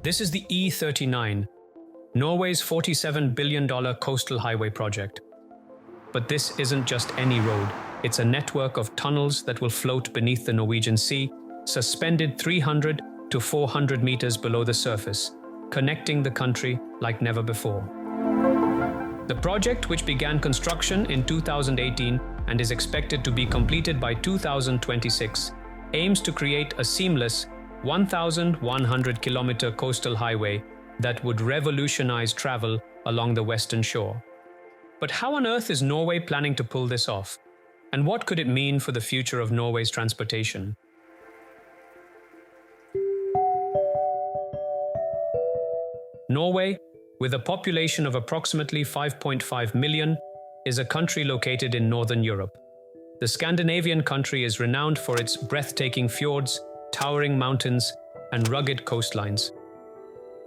This is the E39, Norway's $47 billion coastal highway project. But this isn't just any road. It's a network of tunnels that will float beneath the Norwegian Sea, suspended 300 to 400 meters below the surface, connecting the country like never before. The project, which began construction in 2018 and is expected to be completed by 2026, aims to create a seamless 1,100-kilometer coastal highway that would revolutionize travel along the western shore. But how on earth is Norway planning to pull this off? And what could it mean for the future of Norway's transportation? Norway, with a population of approximately 5.5 million, is a country located in Northern Europe. The Scandinavian country is renowned for its breathtaking fjords, towering mountains, and rugged coastlines.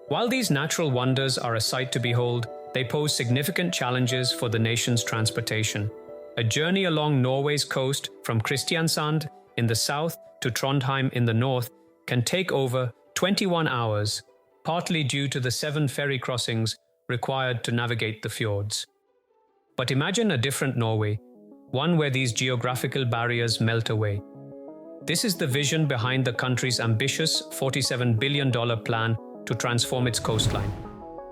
While these natural wonders are a sight to behold, they pose significant challenges for the nation's transportation. A journey along Norway's coast from Kristiansand in the south to Trondheim in the north can take over 21 hours, partly due to the 7 ferry crossings required to navigate the fjords. But imagine a different Norway, one where these geographical barriers melt away. This is the vision behind the country's ambitious $47 billion plan to transform its coastline.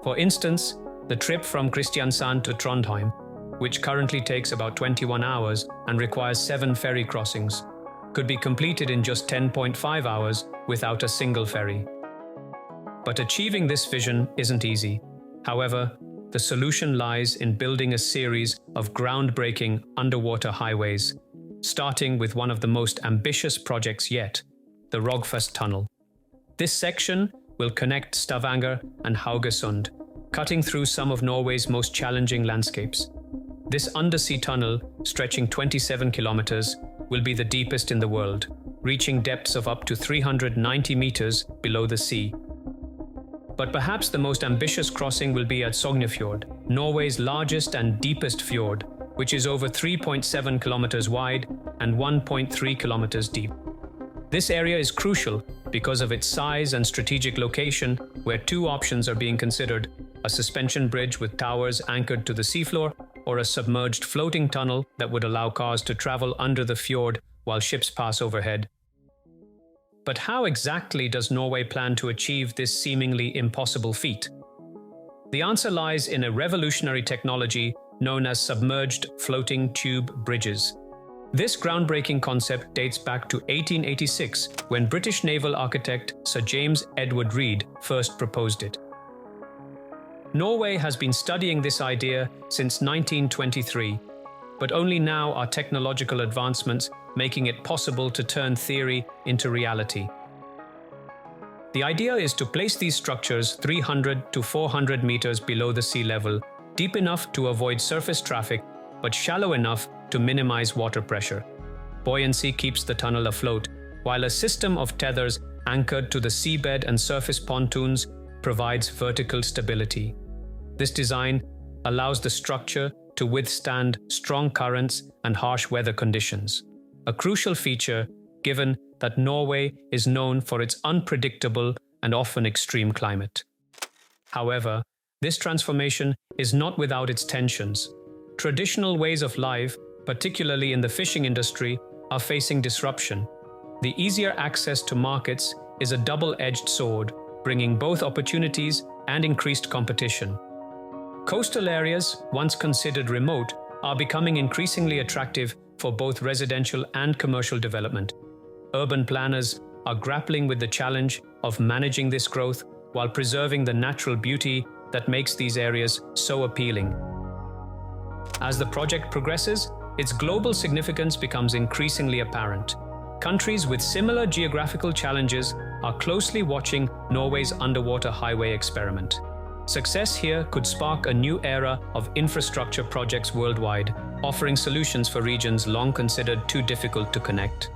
For instance, the trip from Kristiansand to Trondheim, which currently takes about 21 hours and requires 7 ferry crossings, could be completed in just 10.5 hours without a single ferry. But achieving this vision isn't easy. However, the solution lies in building a series of groundbreaking underwater highways, starting with one of the most ambitious projects yet, the Rogfast Tunnel. This section will connect Stavanger and Haugesund, cutting through some of Norway's most challenging landscapes. This undersea tunnel, stretching 27 kilometers, will be the deepest in the world, reaching depths of up to 390 meters below the sea. But perhaps the most ambitious crossing will be at Sognefjord, Norway's largest and deepest fjord, which is over 3.7 kilometers wide and 1.3 kilometers deep. This area is crucial because of its size and strategic location, where 2 options are being considered: a suspension bridge with towers anchored to the seafloor, or a submerged floating tunnel that would allow cars to travel under the fjord while ships pass overhead. But how exactly does Norway plan to achieve this seemingly impossible feat? The answer lies in a revolutionary technology known as submerged floating tube bridges. This groundbreaking concept dates back to 1886, when British naval architect Sir James Edward Reed first proposed it. Norway has been studying this idea since 1923, but only now are technological advancements making it possible to turn theory into reality. The idea is to place these structures 300 to 400 meters below the sea level, deep enough to avoid surface traffic, but shallow enough to minimize water pressure. Buoyancy keeps the tunnel afloat, while a system of tethers anchored to the seabed and surface pontoons provides vertical stability. This design allows the structure to withstand strong currents and harsh weather conditions, a crucial feature given that Norway is known for its unpredictable and often extreme climate. However, this transformation is not without its tensions. Traditional ways of life, particularly in the fishing industry, are facing disruption. The easier access to markets is a double-edged sword, bringing both opportunities and increased competition. Coastal areas, once considered remote, are becoming increasingly attractive for both residential and commercial development. Urban planners are grappling with the challenge of managing this growth while preserving the natural beauty that makes these areas so appealing. As the project progresses, its global significance becomes increasingly apparent. Countries with similar geographical challenges are closely watching Norway's underwater highway experiment. Success here could spark a new era of infrastructure projects worldwide, offering solutions for regions long considered too difficult to connect.